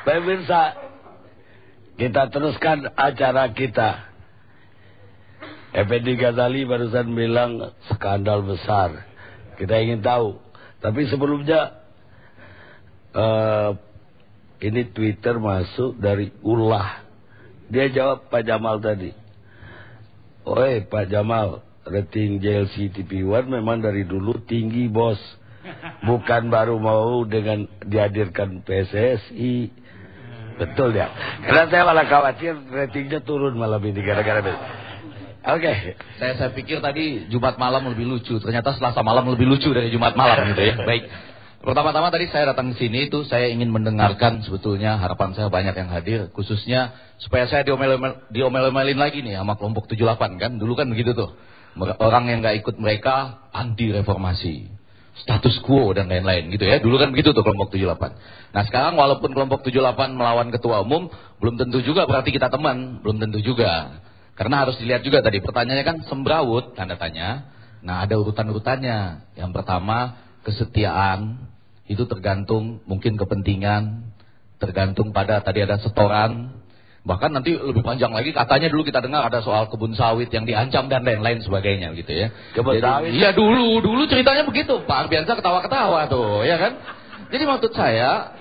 Pemirsa, kita teruskan acara kita. Effendi Ghazali barusan bilang skandal besar. Kita ingin tahu. Tapi sebelumnya, ini Twitter masuk dari Ulah. Dia jawab Pak Jamal tadi. Oi Pak Jamal, rating JLC TV1 memang dari dulu tinggi bos. Bukan baru mau dengan dihadirkan PSSI. Betul ya. Karena saya malah khawatir ratingnya turun malam ini gara-gara itu. Oke. Saya pikir tadi Jumat malam lebih lucu. Ternyata Selasa malam lebih lucu dari Jumat malam gitu ya. Baik. Pertama-tama tadi saya datang ke sini itu saya ingin mendengarkan, sebetulnya harapan saya banyak yang hadir, khususnya supaya saya diomel-omelin lagi nih sama kelompok 78 kan. Dulu kan begitu tuh. Orang yang nggak ikut mereka anti reformasi, status quo dan lain-lain gitu ya. Dulu kan begitu tuh kelompok 78. Nah sekarang walaupun kelompok 78 melawan ketua umum, belum tentu juga berarti kita teman, belum tentu juga. Karena harus dilihat juga tadi pertanyaannya kan sembrawut, tanda tanya. Nah ada urutan-urutannya. Yang pertama kesetiaan, itu tergantung mungkin kepentingan, tergantung pada tadi ada setoran. Bahkan nanti lebih panjang lagi katanya dulu kita dengar ada soal kebun sawit yang diancam dan lain-lain sebagainya gitu ya. Kebun sawit? Iya dulu ceritanya begitu. Pak Arbiansa ketawa-ketawa tuh ya kan. Jadi maksud saya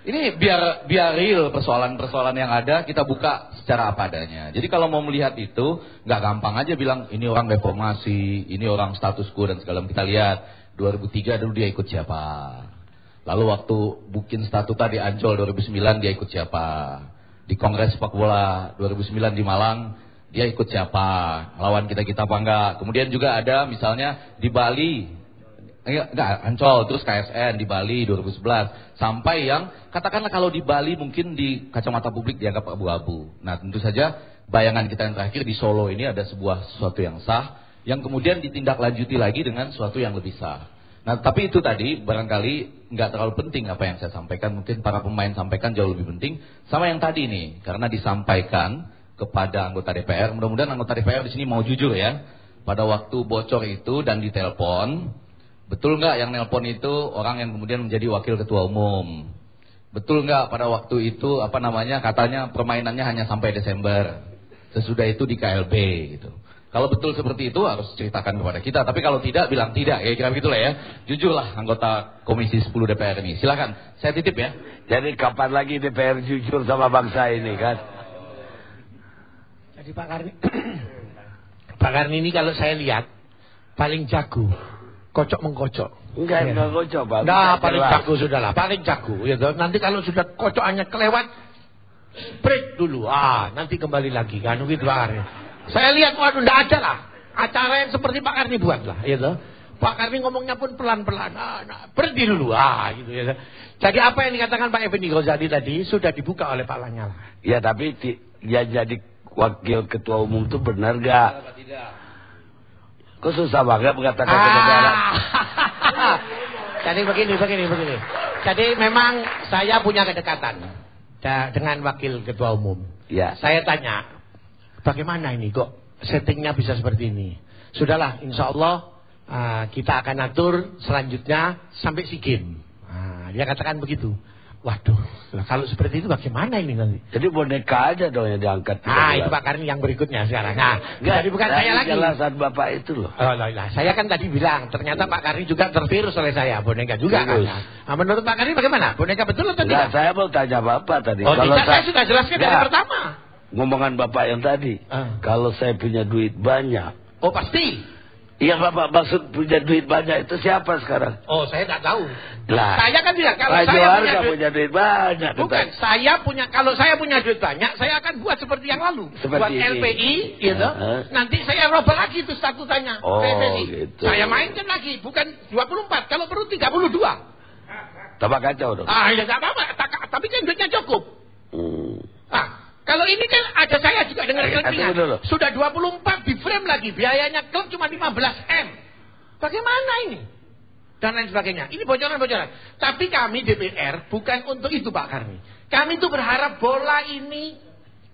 ini biar real persoalan-persoalan yang ada kita buka secara apa adanya. Jadi kalau mau melihat itu nggak gampang aja bilang ini orang reformasi, ini orang status quo dan segala macam. Kita lihat 2003 dulu dia ikut siapa. Lalu waktu bikin statuta di Ancol 2009 dia ikut siapa. Di Kongres Sepak Bola 2009 di Malang dia ikut siapa. Lawan kita-kita apa enggak. Kemudian juga ada misalnya di Bali. Enggak, Ancol, terus KSN di Bali 2011. Sampai yang katakanlah kalau di Bali mungkin di kacamata publik dianggap abu-abu. Nah tentu saja bayangan kita yang terakhir di Solo ini ada sesuatu yang sah, yang kemudian ditindaklanjuti lagi dengan sesuatu yang lebih sah. Nah tapi itu tadi barangkali nggak terlalu penting apa yang saya sampaikan. Mungkin para pemain sampaikan jauh lebih penting. Sama yang tadi nih, karena disampaikan kepada anggota DPR. Mudah-mudahan anggota DPR di sini mau jujur ya. Pada waktu bocor itu dan ditelepon, betul nggak yang nelpon itu orang yang kemudian menjadi wakil ketua umum? Betul nggak pada waktu itu katanya permainannya hanya sampai Desember. Sesudah itu di KLB gitu. Kalau betul seperti itu harus ceritakan kepada kita. Tapi kalau tidak bilang tidak. Ya kira begitulah ya. Jujurlah anggota Komisi 10 DPR ini. Silakan. Saya titip ya. Jadi kapan lagi DPR jujur sama bangsa ini kan? Jadi Pak Karni ini kalau saya lihat paling jago kocok mengkocok. Enggak kocok Pak. Nah paling jago sudahlah. Paling jago ya. Nanti kalau sudah kocokannya kelewat, break dulu. Nanti kembali lagi kan gitu Pak Karni. Saya lihat waduh enggak ada lah acara yang seperti Pak Karni buat lah gitu. Pak Karni ngomongnya pun pelan-pelan. Berhenti dulu gitu ya. Jadi apa yang dikatakan Pak Effendi Ghazali tadi sudah dibuka oleh Pak Lanyala. Ya tapi dia jadi wakil ketua umum itu benar gak? Tidak. Kok susah banget mengatakan kebenaran? Jadi begini. Jadi memang saya punya kedekatan dengan wakil ketua umum. Ya. Saya tanya, bagaimana ini kok settingnya bisa seperti ini? Sudahlah, insya Allah kita akan atur selanjutnya sampai SEA Games. Dia katakan begitu. Waduh, kalau seperti itu bagaimana ini nanti? Jadi boneka aja dong yang diangkat. Itu Pak Karni yang berikutnya sekarang. Jadi bukan saya lagi. Jelasan Bapak itu loh. Saya kan tadi bilang, ternyata Pak Karni juga tervirus oleh saya. Boneka juga kan. Menurut Pak Karni bagaimana? Boneka betul atau tidak? Saya mau tanya Bapak tadi. Kalau saya sudah jelaskan dari pertama. Ngomongan Bapak yang tadi. Kalau saya punya duit banyak. Oh pasti. Yang Bapak maksud punya duit banyak itu siapa sekarang? Oh saya tak tahu. Lah, saya kan tidak. Kalau saya punya duit banyak. Bukan, kalau saya punya duit banyak, saya akan buat seperti yang lalu. Buat LPI, gitu. Nanti saya robel lagi itu statutanya. Gitu. Saya mainkan lagi, bukan 24, kalau perlu 32. Tambah kacau dong. Ya tak apa-apa, tapi kan duitnya cukup. Kalau ini kan ada saya juga dengan kepentingan. Sudah 24 di frame lagi, biayanya klub cuma 15M. Bagaimana ini? Dan lain sebagainya. Ini bocoran-bocoran. Tapi kami DPR bukan untuk itu Pak Karni. Kami itu berharap bola ini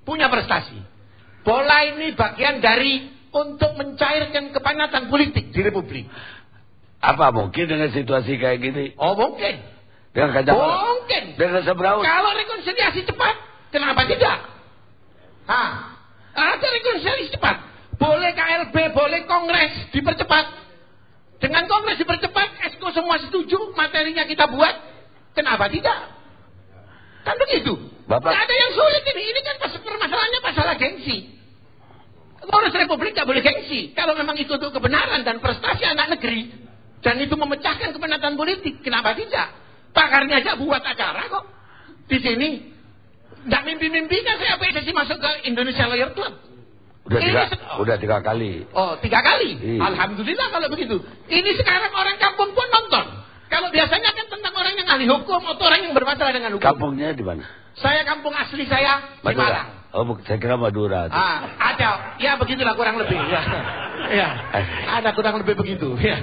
punya prestasi. Bola ini bagian dari untuk mencairkan kepanasan politik di Republik. Apa mungkin dengan situasi kayak gini? Oh mungkin. Dengan Kak Jamal. Mungkin. Dengan Sebraun. Kalau rekonsiliasi cepat, kenapa tidak? Ada rekonsiliasi cepat. Boleh KLB, boleh Kongres dipercepat. Dengan Kongres dipercepat, Exco semua setuju, materinya kita buat. Kenapa tidak? Kan begitu. Bapak. Tidak ada yang sulit ini. Ini kan permasalahannya masalah gengsi. Ngurus Republik tidak boleh gengsi. Kalau memang itu untuk kebenaran dan prestasi anak negeri. Dan itu memecahkan kepenatan politik. Kenapa tidak? Pakarnya aja buat acara kok. Di sini. Tidak mimpi-mimpikan saya PSSI masuk ke Indonesia Lawyer Club. Udah 3 kali. Oh, 3 kali? Iya. Alhamdulillah kalau begitu. Ini sekarang orang kampung pun nonton. Kalau biasanya kan tentang orang yang ahli hukum atau orang yang bermasalah dengan hukum. Kampungnya di mana? Saya kampung asli saya di Malang. Oh, saya kira Madura. Ada. Ya begitulah kurang lebih. Ya. Ada kurang lebih begitu. Ya.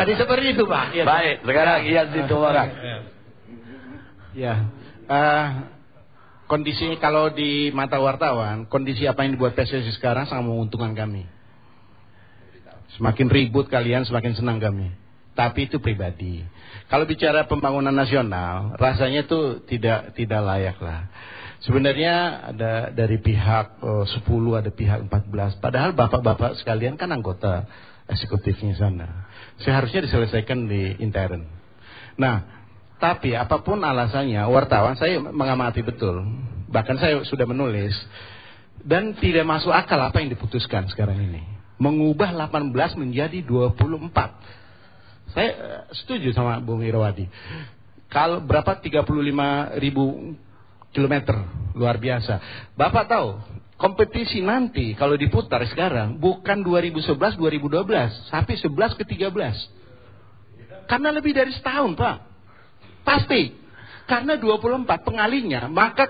Tadi seperti itu, Pak. Ya. Baik, sekarang Ian Situmorang. Ya. Kondisi kalau di mata wartawan, kondisi apa yang dibuat PSSI sekarang sangat menguntungkan kami. Semakin ribut kalian, semakin senang kami. Tapi itu pribadi. Kalau bicara pembangunan nasional, rasanya itu tidak layak lah. Sebenarnya ada dari pihak 10, ada pihak 14. Padahal bapak-bapak sekalian kan anggota eksekutifnya sana. Seharusnya diselesaikan di intern. Nah, tapi apapun alasannya, wartawan saya mengamati betul. Bahkan saya sudah menulis. Dan tidak masuk akal apa yang diputuskan sekarang ini. Mengubah 18 menjadi 24. Saya setuju sama Bung Irawadi. Kalau berapa 35.000 kilometer, luar biasa. Bapak tahu, kompetisi nanti kalau diputar sekarang bukan 2011, 2012, tapi 11 ke 13. Karena lebih dari setahun, Pak. Pasti. Karena 24 pengalinya, maka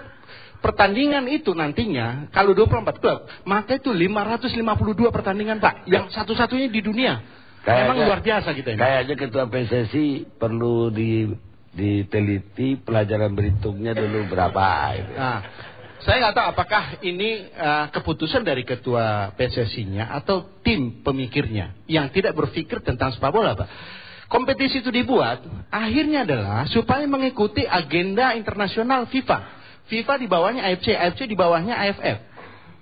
pertandingan itu nantinya, kalau 24 klub, maka itu 552 pertandingan, Pak. Yang satu-satunya di dunia. Memang luar biasa kita ini. Kayaknya Ketua PSSI perlu diteliti pelajaran berhitungnya dulu berapa. Nah, saya nggak tahu apakah ini keputusan dari Ketua PSSI-nya atau tim pemikirnya yang tidak berpikir tentang sepak bola, Pak. Kompetisi itu dibuat, akhirnya adalah supaya mengikuti agenda internasional FIFA. FIFA di bawahnya AFC, AFC di bawahnya AFF.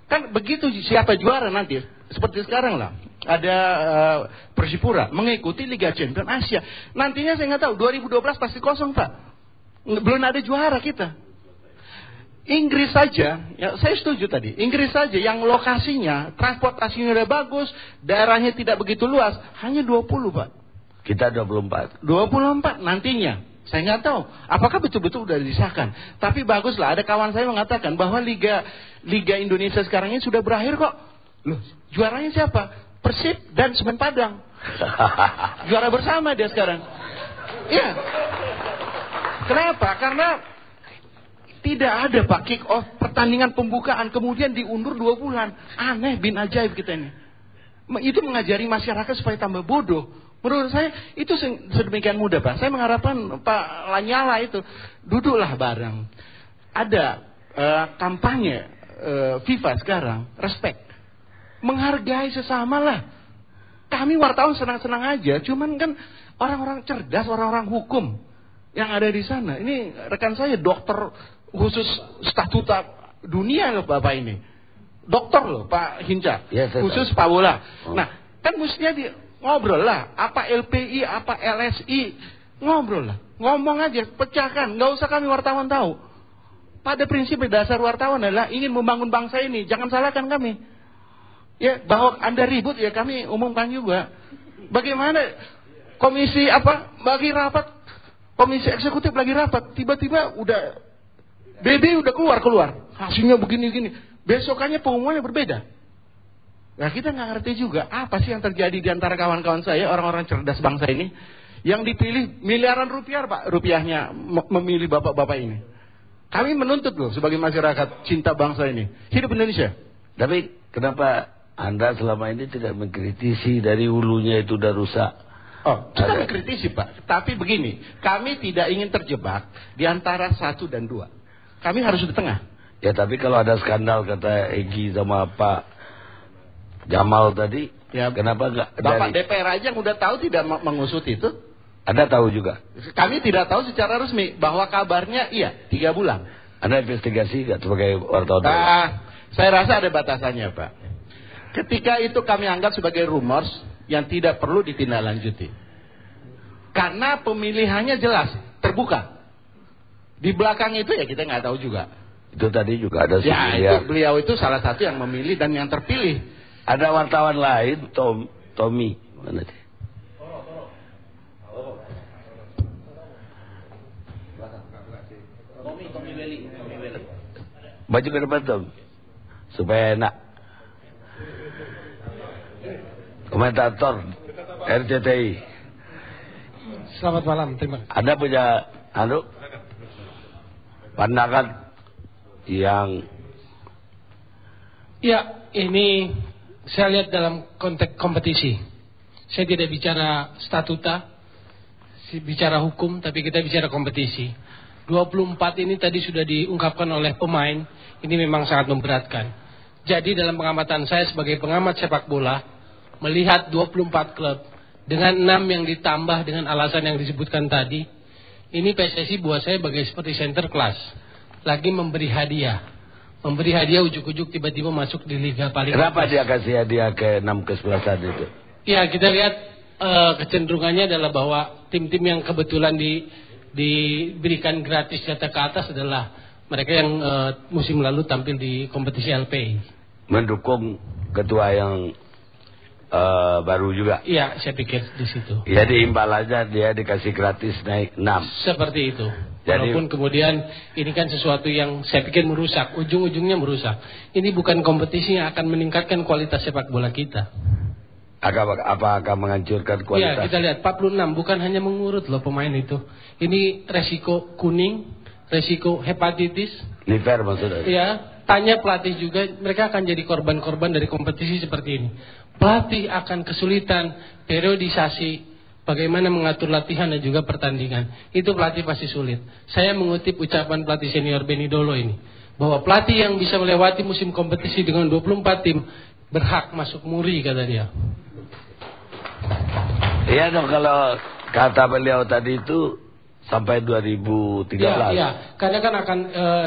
Kan begitu siapa juara nanti. Seperti sekarang lah. Ada Persipura mengikuti Liga Champions Asia. Nantinya saya nggak tahu, 2012 pasti kosong, Pak. Belum ada juara kita. Inggris saja, ya saya setuju tadi. Inggris saja yang lokasinya, transportasinya udah bagus, daerahnya tidak begitu luas, hanya 20, Pak. Kita 24. 24 nantinya. Saya nggak tahu apakah betul-betul udah disahkan. Tapi baguslah, ada kawan saya mengatakan bahwa Liga Indonesia sekarang ini sudah berakhir kok. Loh, juaranya siapa? Persib dan Semen Padang. Juara bersama dia sekarang. Iya. Kenapa? Karena tidak ada Pak kick off pertandingan pembukaan kemudian diundur 2 bulan. Aneh bin ajaib kita ini. Itu mengajari masyarakat supaya tambah bodoh. Menurut saya itu sedemikian mudah, Pak. Saya mengharapkan Pak Lanyala itu duduklah bareng. Ada kampanye FIFA sekarang, respect. Menghargai sesama lah. Kami wartawan senang-senang aja, cuman kan orang-orang cerdas, orang-orang hukum yang ada di sana. Ini rekan saya dokter khusus statuta dunia loh Bapak ini. Dokter loh Pak Hinca, ya, khusus Pak Bola. Nah, kan mestinya ngobrol lah, apa LPI, apa LSI, ngobrol lah. Ngomong aja, pecahkan, nggak usah kami wartawan tahu. Pada prinsip dasar wartawan adalah ingin membangun bangsa ini, jangan salahkan kami. Ya, bahwa Anda ribut ya kami umumkan juga. Bagaimana komisi bagi rapat, komisi eksekutif lagi rapat, tiba-tiba udah BB udah keluar, hasilnya begini-gini. Besokannya pengumumannya berbeda. Nah kita nggak ngerti juga apa sih yang terjadi di antara kawan-kawan saya, orang-orang cerdas bangsa ini, yang dipilih miliaran rupiah, Pak, rupiahnya memilih bapak-bapak ini. Kami menuntut loh sebagai masyarakat cinta bangsa ini, hidup Indonesia. Tapi kenapa Anda selama ini tidak mengkritisi dari hulunya itu udah rusak? Oh, kita mengkritisi, Pak. Tapi begini, kami tidak ingin terjebak di antara 1 dan 2. Kami harus di tengah. Ya tapi kalau ada skandal kata Egy sama Pak Jamal tadi, ya kenapa enggak Bapak DPR aja yang udah tahu tidak mengusut itu? Anda tahu juga? Kami tidak tahu secara resmi bahwa kabarnya iya 3 bulan. Anda investigasi nggak sebagai wartawan? Saya rasa ada batasannya, Pak. Ketika itu kami anggap sebagai rumors yang tidak perlu ditindaklanjuti. Karena pemilihannya jelas, terbuka. Di belakang itu ya kita nggak tahu juga. Itu tadi juga ada ya, itu beliau itu salah satu yang memilih dan yang terpilih. Ada wartawan lain, Tommy. Mana dia? Baju ke depan, Tom. Supaya enak. Komentator RCTI. Selamat malam, terima kasih. Anda punya pandangan yang... Ya, ini saya lihat dalam konteks kompetisi. Saya tidak bicara statuta, bicara hukum, tapi kita bicara kompetisi. 24 ini tadi sudah diungkapkan oleh pemain, ini memang sangat memberatkan. Jadi dalam pengamatan saya sebagai pengamat sepak bola, melihat 24 klub dengan 6 yang ditambah dengan alasan yang disebutkan tadi, ini PSSI buat saya seperti center class, lagi memberi hadiah. Memberi hadiah ujuk-ujuk tiba-tiba masuk di liga paling Kenapa atas. dia kasih hadiah ke 6 kesebelasan itu? Ya, kita lihat kecenderungannya adalah bahwa tim-tim yang kebetulan diberikan gratis jatah ke atas adalah mereka yang musim lalu tampil di kompetisi LPI. Mendukung ketua yang baru juga. Iya, saya pikir di situ. Jadi imbal aja dia dikasih gratis naik 6. Seperti itu. Jadi, walaupun kemudian ini kan sesuatu yang saya pikir merusak, ujung-ujungnya merusak. Ini bukan kompetisi yang akan meningkatkan kualitas sepak bola kita. Apa akan menghancurkan kualitas? Iya, kita lihat 46 bukan hanya mengurut loh pemain itu. Ini resiko kuning, resiko hepatitis. Liver maksudnya. Iya, tanya pelatih juga, mereka akan jadi korban-korban dari kompetisi seperti ini. Pelatih akan kesulitan periodisasi, bagaimana mengatur latihan dan juga pertandingan. Itu pelatih pasti sulit. Saya mengutip ucapan pelatih senior Benny Dolo ini, bahwa pelatih yang bisa melewati musim kompetisi dengan 24 tim berhak masuk muri, kata dia. Iya dong, kalau kata beliau tadi itu sampai 2013. Iya, karena kan akan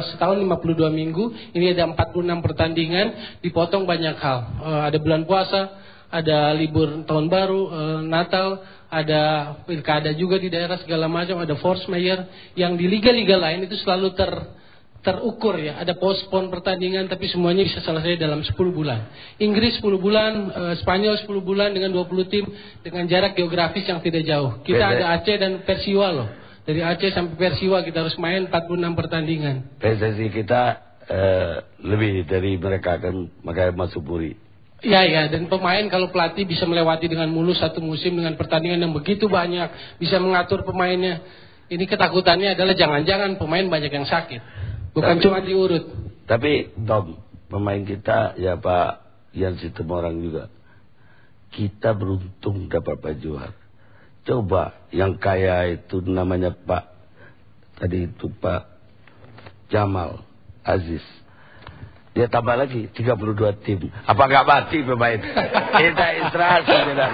setahun 52 minggu, ini ada 46 pertandingan, dipotong banyak hal. Ada bulan puasa, ada libur tahun baru, Natal, ada pilkada juga di daerah segala macam, ada force majeure yang di liga-liga lain itu selalu terukur ya. Ada postpone pertandingan tapi semuanya bisa selesai dalam 10 bulan. Inggris 10 bulan, Spanyol 10 bulan dengan 20 tim dengan jarak geografis yang tidak jauh. Kita ada Aceh dan Persiwa loh. Dari Aceh sampai Persiwa kita harus main 46 pertandingan. PSSI kita lebih dari mereka kan, makanya masuk muri. Iya, dan pemain kalau pelatih bisa melewati dengan mulus satu musim dengan pertandingan yang begitu banyak, bisa mengatur pemainnya. Ini ketakutannya adalah jangan-jangan pemain banyak yang sakit. Bukan cuma diurut. Tapi Tom, pemain kita ya Pak Yan Situmorang juga. Kita beruntung dapat Pak Johar. Coba yang kaya itu namanya Pak, tadi itu Pak Jamal Aziz. Dia tambah lagi 32 tim. Apa nggak mati pemain? Kita istirahat saja.